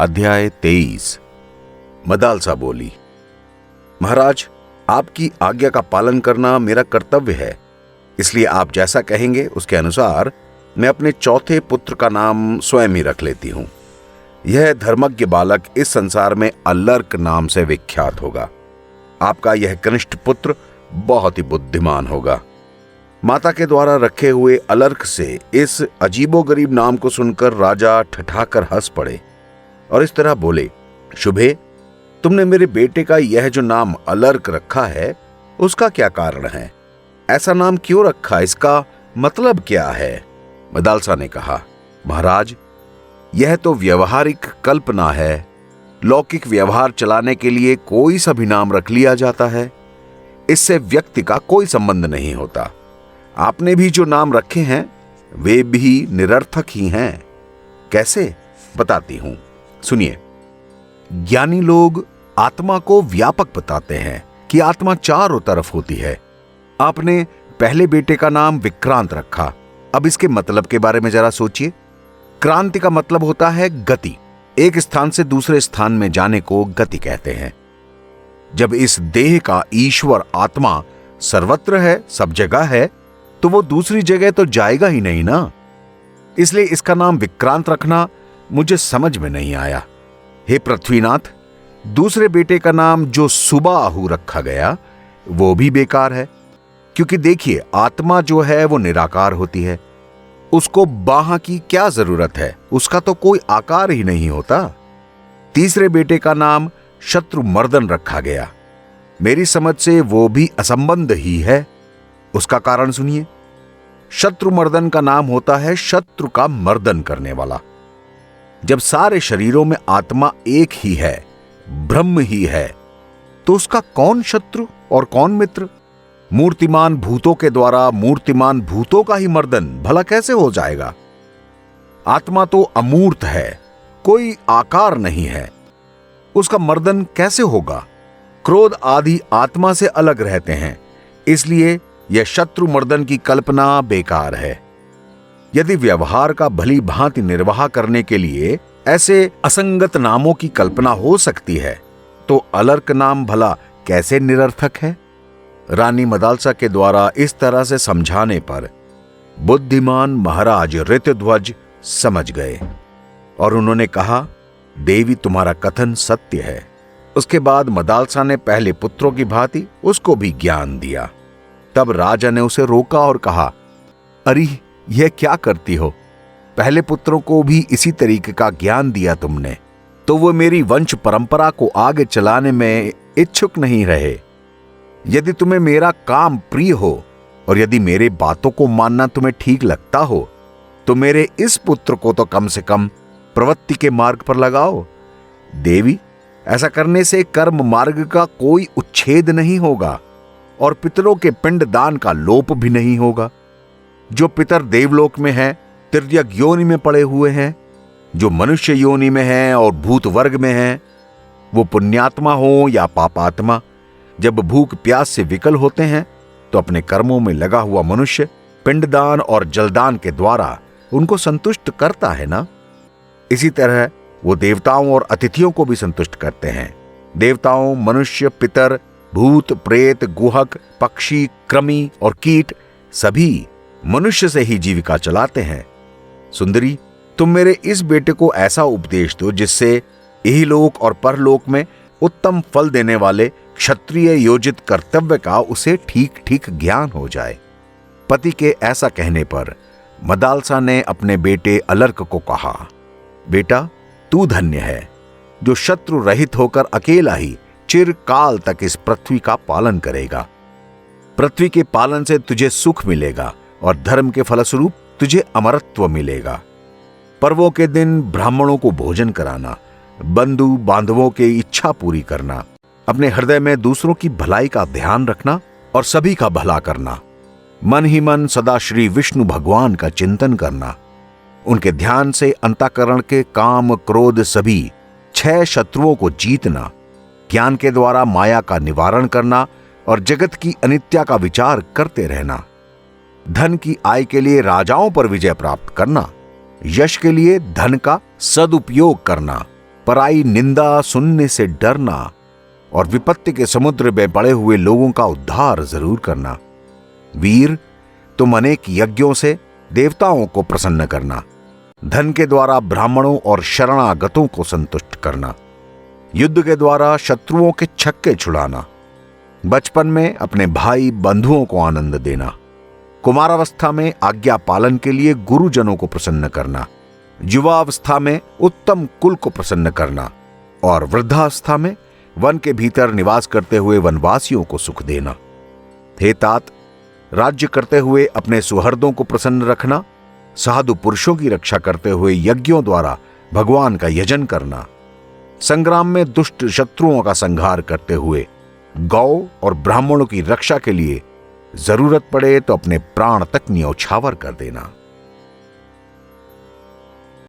अध्याय 23। मदालसा बोली, महाराज, आपकी आज्ञा का पालन करना मेरा कर्तव्य है, इसलिए आप जैसा कहेंगे उसके अनुसार मैं अपने चौथे पुत्र का नाम स्वयं ही रख लेती हूं। यह धर्मज्ञ बालक इस संसार में अलर्क नाम से विख्यात होगा। आपका यह कनिष्ठ पुत्र बहुत ही बुद्धिमान होगा। माता के द्वारा रखे हुए अलर्क से इस अजीबोगरीब नाम को सुनकर राजा ठठाकर हंस पड़े और इस तरह बोले, शुभे, तुमने मेरे बेटे का यह जो नाम अलर्क रखा है उसका क्या कारण है? ऐसा नाम क्यों रखा? इसका मतलब क्या है? मदालसा ने कहा, महाराज, यह तो व्यवहारिक कल्पना है। लौकिक व्यवहार चलाने के लिए कोई सा भी नाम रख लिया जाता है। इससे व्यक्ति का कोई संबंध नहीं होता। आपने भी जो नाम रखे हैं वे भी निरर्थक ही हैं। कैसे? बताती हूं, सुनिए। ज्ञानी लोग आत्मा को व्यापक बताते हैं कि आत्मा चारों तरफ होती है। आपने पहले बेटे का नाम विक्रांत रखा। अब इसके मतलब के बारे में जरा सोचिए। क्रांति का मतलब होता है गति। एक स्थान से दूसरे स्थान में जाने को गति कहते हैं। जब इस देह का ईश्वर आत्मा सर्वत्र है, सब जगह है, तो वो दूसरी जगह तो जाएगा ही नहीं ना। इसलिए इसका नाम विक्रांत रखना मुझे समझ में नहीं आया। हे पृथ्वीनाथ, दूसरे बेटे का नाम जो सुबाहु रखा गया वो भी बेकार है, क्योंकि देखिए, आत्मा जो है वो निराकार होती है। उसको बाह की क्या जरूरत है? उसका तो कोई आकार ही नहीं होता। तीसरे बेटे का नाम शत्रुमर्दन रखा गया। मेरी समझ से वो भी असंबंध ही है। उसका कारण सुनिए। शत्रुमर्दन का नाम होता है शत्रु का मर्दन करने वाला। जब सारे शरीरों में आत्मा एक ही है, ब्रह्म ही है, तो उसका कौन शत्रु और कौन मित्र? मूर्तिमान भूतों के द्वारा मूर्तिमान भूतों का ही मर्दन भला कैसे हो जाएगा? आत्मा तो अमूर्त है, कोई आकार नहीं है, उसका मर्दन कैसे होगा? क्रोध आदि आत्मा से अलग रहते हैं, इसलिए यह शत्रु मर्दन की कल्पना बेकार है। यदि व्यवहार का भली भांति निर्वाह करने के लिए ऐसे असंगत नामों की कल्पना हो सकती है, तो अलर्क नाम भला कैसे निरर्थक है? रानी मदालसा के द्वारा इस तरह से समझाने पर बुद्धिमान महाराज ऋतध्वज समझ गए और उन्होंने कहा, देवी, तुम्हारा कथन सत्य है। उसके बाद मदालसा ने पहले पुत्रों की भांति उसको भी ज्ञान दिया। तब राजा ने उसे रोका और कहा, अरे, यह क्या करती हो? पहले पुत्रों को भी इसी तरीके का ज्ञान दिया तुमने, तो वो मेरी वंश परंपरा को आगे चलाने में इच्छुक नहीं रहे। यदि तुम्हें मेरा काम प्रिय हो और यदि मेरे बातों को मानना तुम्हें ठीक लगता हो, तो मेरे इस पुत्र को तो कम से कम प्रवृत्ति के मार्ग पर लगाओ। देवी, ऐसा करने से कर्म मार्ग का कोई उच्छेद नहीं होगा और पितरों के पिंड दान का लोप भी नहीं होगा। जो पितर देवलोक में हैं, तिर्यक योनि में पड़े हुए हैं, जो मनुष्य योनि में हैं और भूत वर्ग में हैं, वो पुण्यात्मा हो या पापात्मा, जब भूख प्यास से विकल होते हैं तो अपने कर्मों में लगा हुआ मनुष्य पिंडदान और जलदान के द्वारा उनको संतुष्ट करता है ना। इसी तरह वो देवताओं और अतिथियों को भी संतुष्ट करते हैं। देवताओं, मनुष्य, पितर, भूत, प्रेत, गुहक, पक्षी, कृमि और कीट सभी मनुष्य से ही जीविका चलाते हैं। सुंदरी, तुम मेरे इस बेटे को ऐसा उपदेश दो जिससे यही लोक और परलोक में उत्तम फल देने वाले क्षत्रिय योजित कर्तव्य का उसे ठीक ठीक ज्ञान हो जाए। पति के ऐसा कहने पर मदालसा ने अपने बेटे अलर्क को कहा, बेटा, तू धन्य है जो शत्रु रहित होकर अकेला ही चिरकाल तक इस पृथ्वी का पालन करेगा। पृथ्वी के पालन से तुझे सुख मिलेगा और धर्म के फलस्वरूप तुझे अमरत्व मिलेगा। पर्वों के दिन ब्राह्मणों को भोजन कराना, बंधु बांधवों की इच्छा पूरी करना, अपने हृदय में दूसरों की भलाई का ध्यान रखना और सभी का भला करना, मन ही मन सदा श्री विष्णु भगवान का चिंतन करना, उनके ध्यान से अंतःकरण के काम, क्रोध सभी 6 शत्रुओं को जीतना, ज्ञान के द्वारा माया का निवारण करना और जगत की अनित्या का विचार करते रहना, धन की आय के लिए राजाओं पर विजय प्राप्त करना, यश के लिए धन का सदुपयोग करना, पराई निंदा सुनने से डरना और विपत्ति के समुद्र में पड़े हुए लोगों का उद्धार जरूर करना। वीर, तुम अनेक यज्ञों से देवताओं को प्रसन्न करना, धन के द्वारा ब्राह्मणों और शरणागतों को संतुष्ट करना, युद्ध के द्वारा शत्रुओं के छक्के छुड़ाना, बचपन में अपने भाई बंधुओं को आनंद देना, कुमारावस्था में आज्ञा पालन के लिए गुरुजनों को प्रसन्न करना, युवावस्था में उत्तम कुल को प्रसन्न करना और वृद्धावस्था में वन के भीतर निवास करते हुए वनवासियों को सुख देना। हे तात, राज्य करते हुए अपने सुहृदों को प्रसन्न रखना, साधु पुरुषों की रक्षा करते हुए यज्ञों द्वारा भगवान का यजन करना, संग्राम में दुष्ट शत्रुओं का संहार करते हुए गौ और ब्राह्मणों की रक्षा के लिए जरूरत पड़े तो अपने प्राण तक न्यौछावर कर देना।